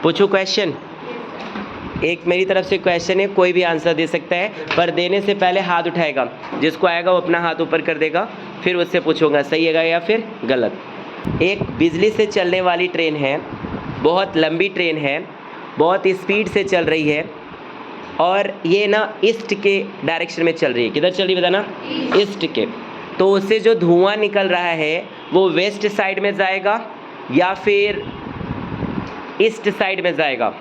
पूछूं क्वेश्चन? एक मेरी तरफ से क्वेश्चन है, कोई भी आंसर दे सकता है, पर देने से पहले हाथ उठाएगा, जिसको आएगा वो अपना हाथ ऊपर कर देगा, फिर उससे पूछूंगा सही है या फिर गलत। एक बिजली से चलने वाली ट्रेन है, बहुत लंबी ट्रेन है, बहुत स्पीड से चल रही है, और ये ना ईस्ट के डायरेक्शन में चल रही है। किधर चल रही है बताना? ईस्ट के। तो उससे जो धुआं निकल रहा है वो वेस्ट साइड में जाएगा या फिर ईस्ट साइड में जाएगा?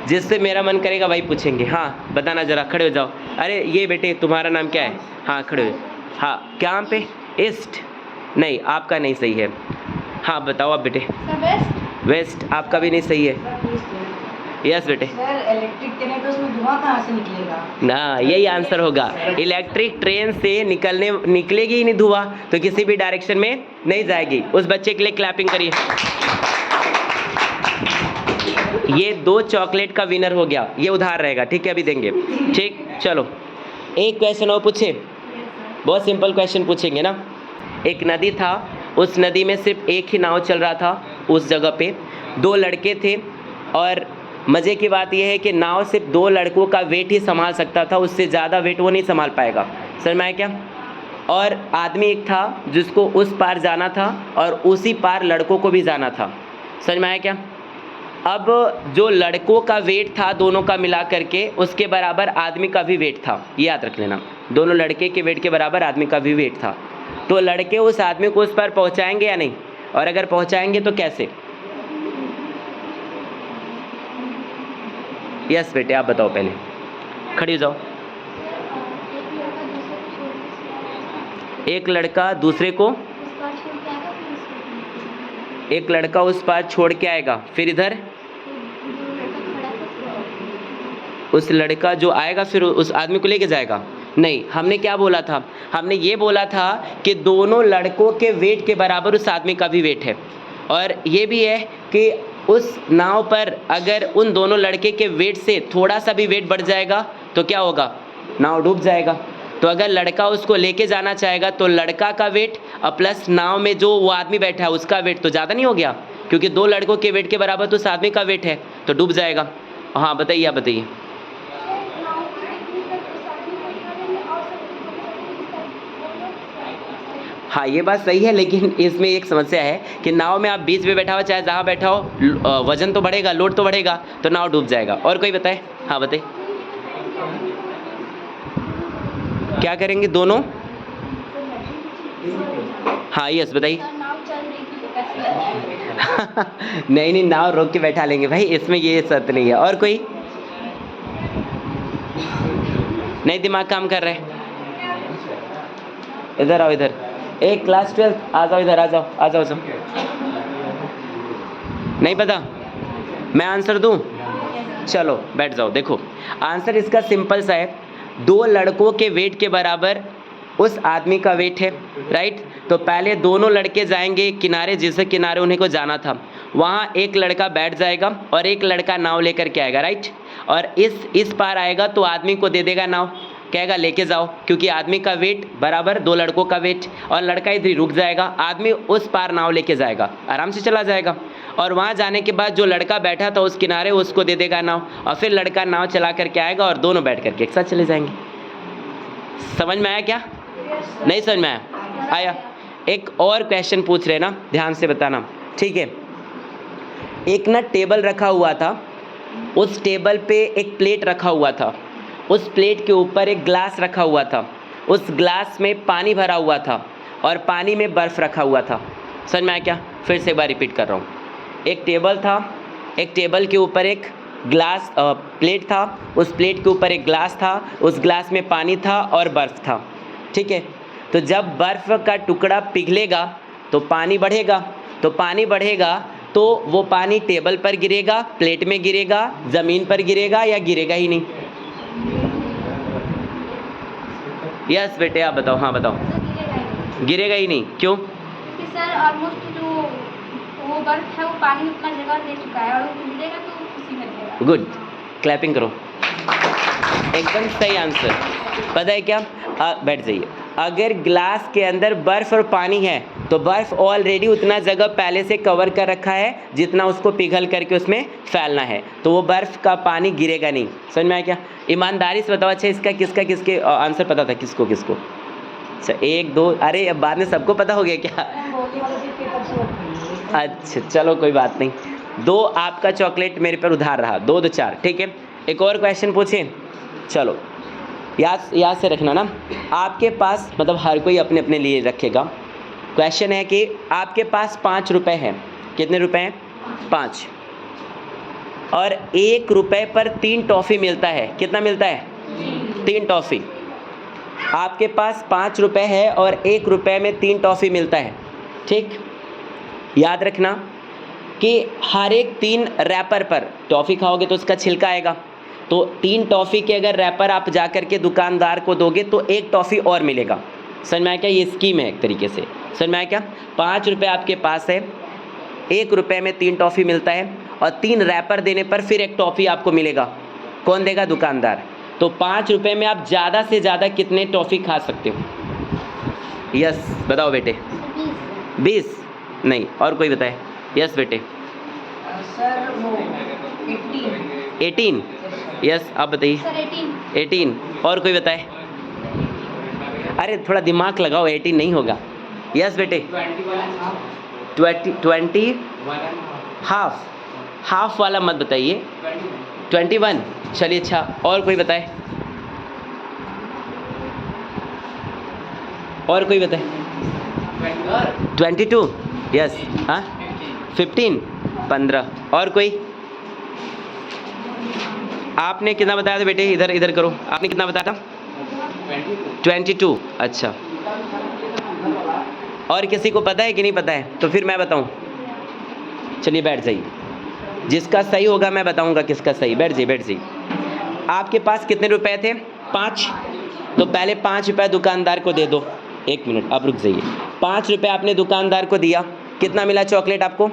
जिससे मेरा मन करेगा भाई पूछेंगे। हाँ बताना ज़रा, खड़े हो जाओ। अरे ये बेटे तुम्हारा नाम क्या है? हाँ खड़े हो। हाँ क्या पे? ईस्ट? नहीं, आपका नहीं सही है। हाँ बताओ आप बेटे। वेस्ट आपका भी नहीं सही है। यस बेटे। सर इलेक्ट्रिक ट्रेन है तो उसमें धुआं कहाँ से निकलेगा? ना, यही आंसर होगा। इलेक्ट्रिक ट्रेन से निकलेगी ही नहीं धुआं, तो किसी भी डायरेक्शन में नहीं जाएगी। उस बच्चे के लिए क्लैपिंग करिए। ये 2 चॉकलेट का विनर हो गया। ये उधार रहेगा, ठीक है, अभी देंगे। ठीक, चलो एक क्वेश्चन और पूछे। बहुत सिंपल क्वेश्चन पूछेंगे ना। एक नदी था, उस नदी में सिर्फ एक ही नाव चल रहा था। उस जगह पे 2 लड़के थे, और मज़े की बात यह है कि नाव सिर्फ 2 लड़कों का वेट ही संभाल सकता था, उससे ज़्यादा वेट वो नहीं संभाल पाएगा। समझ में आया क्या? और आदमी एक था जिसको उस पार जाना था और उसी पार लड़कों को भी जाना था। समझ में आया क्या? अब जो लड़कों का वेट था दोनों का मिला करके, उसके बराबर आदमी का भी वेट था। ये याद रख लेना, दोनों लड़के के वेट के बराबर आदमी का भी वेट था। तो लड़के उस आदमी को उस पार पहुंचाएंगे या नहीं? और अगर पहुंचाएंगे तो कैसे? यस बेटे आप बताओ, पहले खड़ी हो जाओ। एक लड़का दूसरे को, एक लड़का उस पार छोड़ के आएगा, फिर इधर उस लड़का जो आएगा फिर उस आदमी को लेके जाएगा। नहीं, हमने क्या बोला था? हमने ये बोला था कि दोनों लड़कों के वेट के बराबर उस आदमी का भी वेट है। और ये भी है कि उस नाव पर अगर उन दोनों लड़के के वेट से थोड़ा सा भी वेट बढ़ जाएगा तो क्या होगा? नाव डूब जाएगा। तो अगर लड़का उसको लेके जाना चाहेगा तो लड़का का वेट और प्लस नाव में जो वो आदमी बैठा है उसका वेट तो ज़्यादा नहीं हो गया? क्योंकि 2 लड़कों के वेट के बराबर तो उस आदमी का वेट है, तो डूब जाएगा। हाँ बताइए, आप बताइए। हाँ ये बात सही है, लेकिन इसमें एक समस्या है कि नाव में आप बीच में बैठा हो चाहे जहाँ बैठा हो, वजन तो बढ़ेगा, लोड तो बढ़ेगा, तो नाव डूब जाएगा। और कोई बताए? हाँ बताइए। क्या करेंगे दोनों? हाँ यस बताइए। नहीं नहीं, नाव रोक के बैठा लेंगे भाई, इसमें ये शर्त नहीं है। और कोई नहीं दिमाग काम कर रहे हैं? इधर आओ, इधर। एक क्लास 12 आ जाओ, इधर आ जाओ, आ जाओ, जाओ। नहीं पता? मैं आंसर दूं? चलो बैठ जाओ। देखो आंसर इसका सिंपल सा है, 2 लड़कों के वेट के बराबर उस आदमी का वेट है, राइट? तो पहले दोनों लड़के जाएंगे किनारे, जिस किनारे उन्हें को जाना था, वहाँ एक लड़का बैठ जाएगा और एक लड़का नाव लेकर के आएगा, राइट? और इस पार आएगा तो आदमी को दे देगा नाव, कहेगा लेके जाओ, क्योंकि आदमी का वेट बराबर 2 लड़कों का वेट। और लड़का इधर ही रुक जाएगा, आदमी उस पार नाव लेके जाएगा, आराम से चला जाएगा। और वहाँ जाने के बाद जो लड़का बैठा था उस किनारे उसको दे देगा नाव, और फिर लड़का नाव चला करके आएगा और दोनों बैठ करके एक साथ चले जाएंगे। समझ में आया क्या? नहीं समझ में आया? आया? एक और क्वेश्चन पूछ रहे ना, ध्यान से बताना, ठीक है? एक ना टेबल रखा हुआ था, उस टेबल पे एक प्लेट रखा हुआ था, उस प्लेट के ऊपर एक ग्लास रखा हुआ था, उस ग्लास में पानी भरा हुआ था और पानी में बर्फ़ रखा हुआ था। समझ में आया क्या? फिर से एक बार रिपीट कर रहा हूँ। एक टेबल था, एक टेबल के ऊपर एक ग्लास प्लेट था, उस प्लेट के ऊपर एक ग्लास था, उस ग्लास में पानी था और बर्फ़ था, ठीक है? तो जब बर्फ़ का टुकड़ा पिघलेगा तो पानी बढ़ेगा, तो पानी बढ़ेगा तो वो पानी टेबल पर गिरेगा, प्लेट में गिरेगा, ज़मीन पर गिरेगा या गिरेगा ही नहीं? यस बेटे आप बताओ। हाँ बताओ। गिरेगा ही नहीं, क्यों? क्योंकि सर ऑलमोस्ट जो वो बर्फ है वो पानी उतना जगह ले चुका है और वो पिघलेगा तो उसी में गिरेगा। गुड, क्लैपिंग करो। एकदम सही आंसर। पता है क्या? बैठ जाइए। अगर ग्लास के अंदर बर्फ़ और पानी है तो बर्फ़ ऑलरेडी उतना जगह पहले से कवर कर रखा है जितना उसको पिघल करके उसमें फैलना है, तो वो बर्फ़ का पानी गिरेगा नहीं। समझ में आया क्या? ईमानदारी से बताओ। अच्छा, इसका किसके आंसर पता था? किसको? अच्छा, 1 2, अरे अब बाद में सबको पता हो गया क्या? बोलने वाले भी पेपर से वोट करेंगे। अच्छा चलो कोई बात नहीं, 2 आपका चॉकलेट मेरे पर उधार रहा, 2 2 4। ठीक है, एक और क्वेश्चन पूछें। चलो याद से रखना ना, आपके पास मतलब हर कोई अपने अपने लिए रखेगा। क्वेश्चन है कि आपके पास 5 रुपये हैं। कितने रुपए हैं? 5। और 1 रुपये पर 3 टॉफ़ी मिलता है। कितना मिलता है? 3 टॉफ़ी। आपके पास 5 रुपये है और 1 रुपये में 3 टॉफ़ी मिलता है। ठीक, याद रखना कि हर एक 3 रैपर पर टॉफ़ी खाओगे तो उसका छिलका आएगा, तो 3 टॉफ़ी के अगर रैपर आप जा कर के दुकानदार को दोगे तो 1 टॉफ़ी और मिलेगा। समझ में आया क्या? ये स्कीम है एक तरीके से। समझ में आया क्या? 5 रुपये आपके पास है, 1 रुपये में 3 टॉफ़ी मिलता है और 3 रैपर देने पर फिर 1 टॉफ़ी आपको मिलेगा। कौन देगा? दुकानदार। तो 5 रुपये में आप ज़्यादा से ज़्यादा कितने टॉफ़ी खा सकते हो? यस बताओ बेटे। 20 नहीं, और कोई बताए? यस बेटे। सर वो 18। यस, आप बताइए। सर 18। और कोई बताए? अरे थोड़ा दिमाग लगाओ, 18 नहीं होगा। यस बेटे। 20 हाफ वाला मत बताइए। 21। चलिए अच्छा, और कोई बताए? और कोई बताए? 22। यस। हाँ 15। 15। और कोई? आपने कितना बताया था बेटे? इधर करो। आपने कितना बताया था? 22। अच्छा, और किसी को पता है कि नहीं पता है? तो फिर मैं बताऊं? चलिए बैठ जाइए, जिसका सही होगा मैं बताऊंगा किसका सही। बैठ जाइए। आपके पास कितने रुपए थे? 5। तो पहले 5 रुपये दुकानदार को दे दो। 1 मिनट, अब रुक जाइए। 5 रुपये आपने दुकानदार को दिया, कितना मिला चॉकलेट आपको?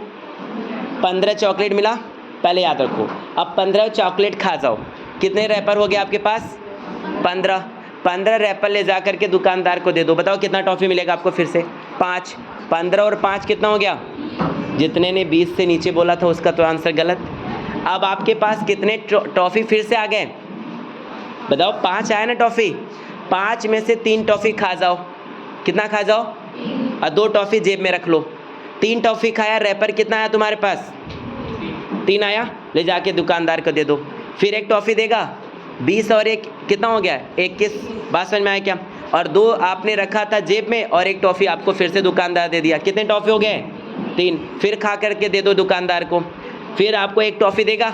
15 चॉकलेट मिला। पहले याद रखो, अब 15 चॉकलेट खा जाओ। कितने रैपर हो गए आपके पास? 15। 15 रैपर ले जा करके दुकानदार को दे दो। बताओ कितना टॉफ़ी मिलेगा आपको? फिर से 5। 15 और 5 कितना हो गया? जितने ने 20 से नीचे बोला था उसका तो आंसर गलत। अब आपके पास कितने टॉफ़ी फिर से आ गए? बताओ। 5 आया ना टॉफ़ी, 5 में से 3 टॉफ़ी खा जाओ। कितना खा जाओ? और 2 टॉफ़ी जेब में रख लो। 3 टॉफ़ी खाया, रैपर कितना आया तुम्हारे पास? 3 आया, ले जाके दुकानदार को दे दो। फिर 1 टॉफ़ी देगा। 20 और 1 कितना हो गया? 21। बात समझ में आया क्या? और 2 आपने रखा था जेब में और 1 टॉफ़ी आपको फिर से दुकानदार दे दिया। कितने टॉफ़ी हो गए? 3। फिर खा करके दे दो दुकानदार को, फिर आपको 1 टॉफ़ी देगा,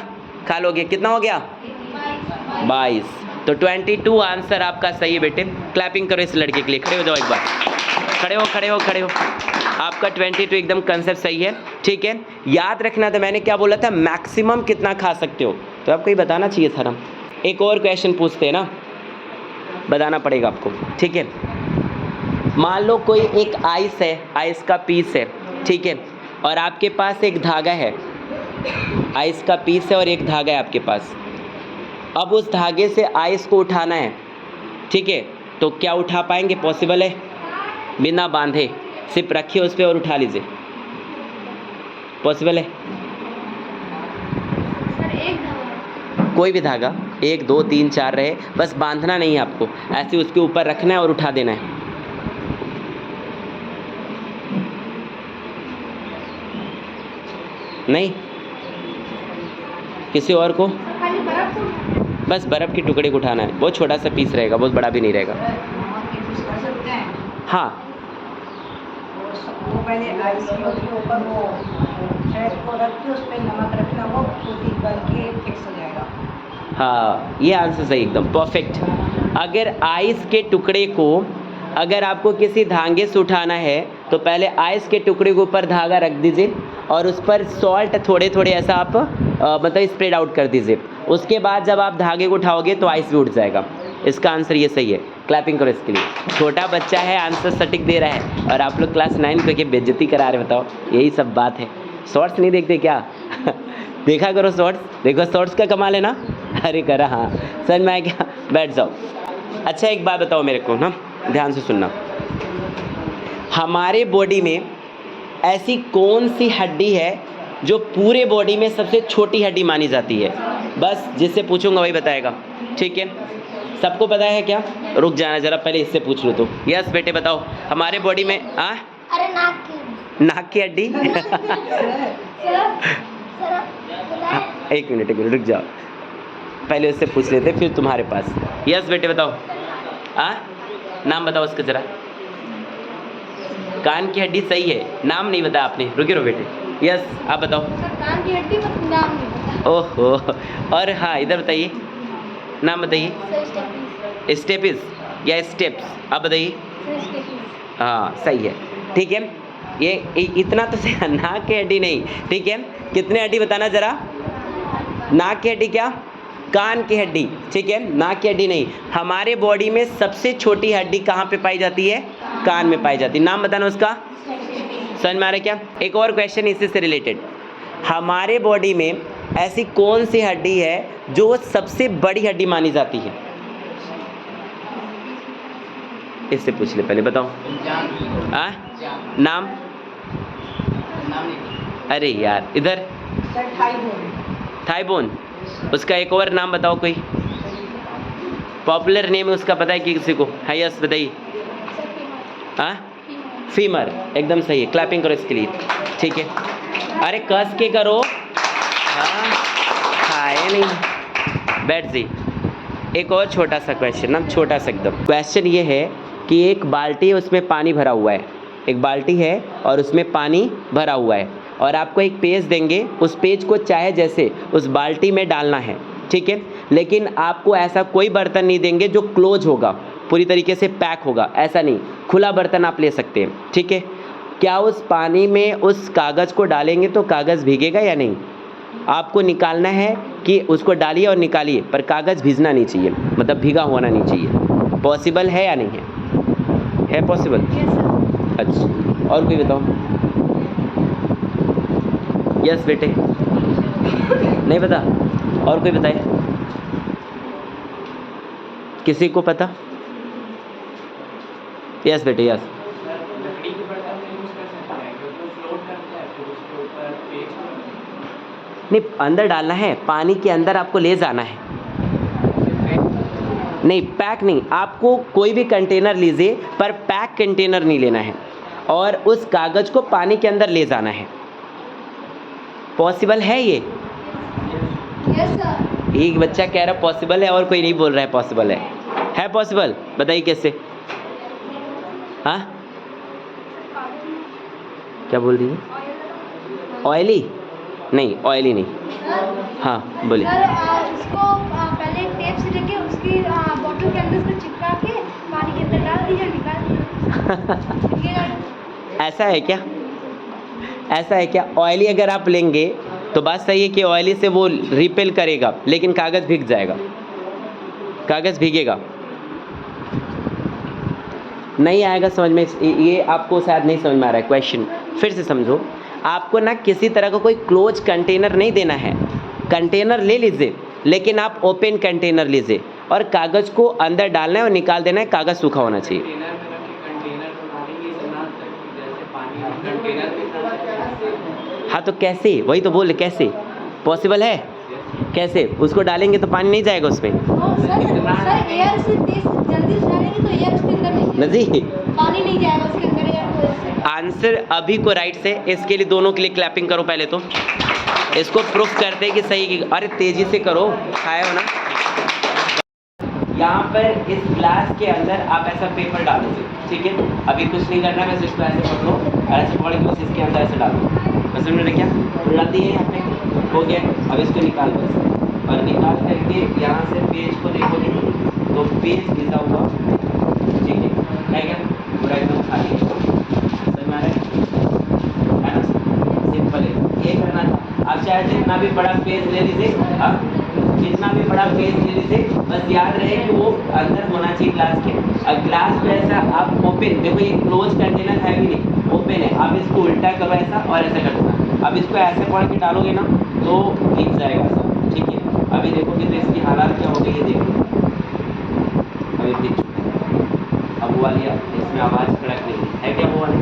खा लोगे। कितना हो गया? 22। तो 22 आंसर आपका सही है बेटे। क्लैपिंग करो इस लड़के के लिए। खड़े हो जाओ एक बार। खड़े हो। आपका 22 एकदम कंसेप्ट सही है। ठीक है, याद रखना था मैंने क्या बोला था, मैक्सिमम कितना खा सकते हो, तो आपको ये बताना चाहिए था ना। एक और क्वेश्चन पूछते हैं ना, बताना पड़ेगा आपको। ठीक है, मान लो कोई एक आइस है, आइस का पीस है, ठीक है, और आपके पास एक धागा है। आइस का पीस है और एक धागा है आपके पास। अब उस धागे से आइस को उठाना है, ठीक है, तो क्या उठा पाएंगे? पॉसिबल है? बिना बांधे सिर्फ रखिए उस पर और उठा लीजिए। पॉसिबल है? सर एक धागा। कोई भी धागा, 1 2 3 4 रहे, बस बांधना नहीं है आपको, ऐसे उसके ऊपर रखना है और उठा देना है। नहीं? किसी और को? खाली बर्फ को बस बर्फ़ के टुकड़े को उठाना है। बहुत छोटा सा पीस रहेगा, बहुत बड़ा भी नहीं रहेगा। नमक के पीस कर सकते हैं। हाँ, वो पहले आइस के ऊपर वो थ्रेड को रख के उस पर नमक रखना, वो टूटी गल के फिक्स हो जाएगा। हाँ, ये आंसर सही, एकदम परफेक्ट। अगर आइस के टुकड़े को अगर आपको किसी धागे से उठाना है तो पहले आइस के टुकड़े के ऊपर धागा रख दीजिए और उस पर सॉल्ट थोड़े थोड़े ऐसा आप मतलब स्प्रेड आउट कर दीजिए। उसके बाद जब आप धागे को उठाओगे तो आइस भी उठ जाएगा। इसका आंसर ये सही है। क्लैपिंग करो इसके लिए। छोटा बच्चा है, आंसर सटीक दे रहा है और आप लोग क्लास 9 को बेइज्जती करा रहे। बताओ, यही सब बात है। शॉर्ट्स नहीं देखते क्या? देखा करो शॉर्ट्स, देखो शॉर्ट्स का कमाल है ना। अरे करा, हाँ समझ में आया क्या? बैठ जाओ। अच्छा एक बात बताओ मेरे को ना, ध्यान से सुनना। हमारे बॉडी में ऐसी कौन सी हड्डी है जो पूरे बॉडी में सबसे छोटी हड्डी मानी जाती है? बस जिससे पूछूंगा वही बताएगा, ठीक है? सबको पता है क्या? रुक जाना जरा, पहले इससे पूछ लो तो। यस बेटे बताओ, हमारे बॉडी में अरे नाक की हड्डी एक मिनट रुक जाओ, पहले उससे पूछ लेते फिर तुम्हारे पास। यस बेटे बताओ, नाम बताओ उसका जरा। कान की हड्डी सही है, नाम नहीं बताया आपने, रुके रहो बेटे। यस आप बताओ। कान की हड्डी बस नाम नहीं पता। ओहो, और हाँ इधर बताइए, नाम बताइए। स्टेपिस या स्टेप्स, आप बताइए। हाँ सही है, ठीक है। ये इतना तो नाक की हड्डी नहीं, ठीक है? कितने हड्डी बताना जरा? नाक की हड्डी क्या? कान की हड्डी, ठीक है? नाक की हड्डी नहीं। हमारे बॉडी में सबसे छोटी हड्डी कहाँ पे पाई जाती है? कान में पाई जाती है। नाम बताना उसका। समझ में आ रहा है क्या? एक और क्वेश्चन इसी से रिलेटेड, हमारे बॉडी में ऐसी कौन सी हड्डी है जो सबसे बड़ी हड्डी मानी जाती है? इससे पूछ ले पहले, बताओ। नाम? अरे यार इधर थाई बोन, उसका एक और नाम बताओ, कोई पॉपुलर नेम है उसका, पता है कि किसी को? हाँ यस बताइए। फीमर, एकदम सही है, क्लैपिंग करो इसके लिए, ठीक है? अरे कस के करो, खाए नहीं। बैठ जी। एक और छोटा सा क्वेश्चन ना, छोटा सा एकदम। क्वेश्चन ये है कि एक बाल्टी है, उसमें पानी भरा हुआ है। एक बाल्टी है और उसमें पानी भरा हुआ है, और आपको एक पेज देंगे, उस पेज को चाहे जैसे उस बाल्टी में डालना है, ठीक है? लेकिन आपको ऐसा कोई बर्तन नहीं देंगे जो क्लोज होगा, पूरी तरीके से पैक होगा, ऐसा नहीं, खुला बर्तन आप ले सकते हैं, ठीक है? क्या उस पानी में उस कागज़ को डालेंगे तो कागज़ भीगेगा या नहीं? आपको निकालना है कि उसको डालिए और निकालिए, पर कागज़ भीगना नहीं चाहिए, मतलब भीगा होना नहीं चाहिए। पॉसिबल है या नहीं है? है पॉसिबल? अच्छा, और कोई बताओ। यस बेटे, नहीं पता? और कोई बताए? किसी को पता? यस बेटे यस। नहीं, अंदर डालना है, पानी के अंदर आपको ले जाना है। नहीं पैक नहीं, आपको कोई भी कंटेनर लीजिए पर पैक कंटेनर नहीं लेना है, और उस कागज़ को पानी के अंदर ले जाना है। पॉसिबल है ये? Yes sir. एक बच्चा कह रहा पॉसिबल है और कोई नहीं बोल रहा है पॉसिबल है। है पॉसिबल? बताइए कैसे? हाँ क्या बोल रही है? ऑयली नहीं, ऑयली नहीं। हाँ बोलिए। सर इसको पहले टेप से लेके उसकी बोतल के अंदर से चिपका के पानी के अंदर डाल दीजिए, निकाल दीजिए। ऐसा है क्या? ऐसा है क्या? ऑयली अगर आप लेंगे तो बात सही है कि ऑयली से वो रिपेल करेगा, लेकिन कागज़ भीग जाएगा, कागज़ भीगेगा। नहीं आएगा समझ में? ये आपको शायद नहीं समझ में आ रहा है क्वेश्चन, फिर से समझो। आपको ना किसी तरह का कोई क्लोज कंटेनर नहीं देना है, कंटेनर ले लीजिए, लेकिन आप ओपन कंटेनर लीजिए और कागज़ को अंदर डालना है और निकाल देना है, कागज़ सूखा होना चाहिए। हाँ तो कैसे? वही तो बोल, कैसे पॉसिबल है? कैसे उसको डालेंगे तो पानी नहीं जाएगा उसमें? सर एयर से तेज जल्दी से डालेंगे तो एयर उसके अंदर नहीं, नहीं पानी नहीं जाएगा उसके अंदर, एयर। आंसर अभी को राइट से, इसके लिए दोनों के लिए क्लैपिंग करो पहले तो। इसको प्रूफ करते हैं कि सही की। अरे तेजी से करो, खाए हो ना। यहाँ पर इस ग्लास के अंदर आप ऐसा पेपर डालोगे, ठीक है? अभी कुछ नहीं करना है, बस इसको ऐसे पकड़ो और ऐसे पकड़ के बस इसके अंदर ऐसे डालो। बस मैंने क्या उड़ाती है यहाँ पे, हो गया। अब इसको निकाल दो, और निकाल करके यहाँ से पेज को देखोगे तो पेज घिसा हुआ, ठीक है क्या? पूरा एकदम खाली समझ में आ रहा है ना? सिंपल है, ये करना था। आप चाहे जितना भी बड़ा पेज ले लीजिए, जितना भी बड़ा पेज ले लीजिए, बस याद रहे कि वो अंदर होना चाहिए ग्लास के। अब ग्लास पे ऐसा आप ओपन, देखो ये क्लोज कंटेनर है भी नहीं, ओपन है। आप इसको उल्टा करो ऐसा और ऐसा कर देना। अब इसको ऐसे पकड़ के डालोगे ना तो भीग जाएगा सब, ठीक है? अभी देखोगे तो इसकी हालात क्या हो गई है, देखो अभी भीग चुका है। अब वो वाली इसमें आवाज़ कड़क नहीं है क्या? वो वाली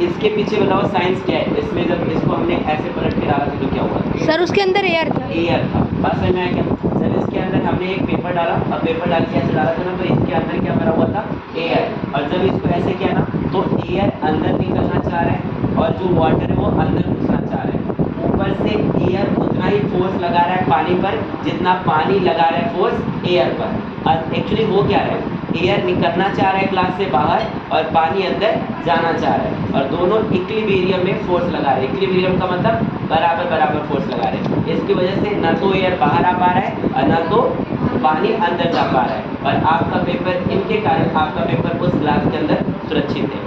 इसके पीछे बताओ साइंस क्या है, इसमें जब इसको हमने ऐसे पलट के डाला था तो क्या हुआ? सर उसके अंदर एयर था। एयर था। बात समझ में आया क्या? जब इसके अंदर हमने एक पेपर डाला, अब पेपर डाल के ऐसे डाला था ना, तो इसके अंदर क्या भरा हुआ था? एयर। और जब इसको ऐसे किया ना तो एयर अंदर निकलना चाह रहा है और जो वाटर है वो अंदर घुसना चाह रहा है। ऊपर से एयर उतना ही फोर्स लगा रहा है पानी पर जितना पानी लगा रहा है फोर्स एयर पर। और एक्चुअली वो क्या है, एयर निकलना चाह रहा है ग्लास से बाहर और पानी अंदर जाना चाह रहा है, और दोनों इक्विलिब्रियम में फोर्स लगा रहे हैं। इक्विलिब्रियम का मतलब बराबर बराबर फोर्स लगा रहे हैं। इसकी वजह से ना तो एयर बाहर आ पा रहा है और ना तो पानी अंदर जा पा रहा है, और आपका पेपर, इनके कारण आपका पेपर उस ग्लास के अंदर सुरक्षित है।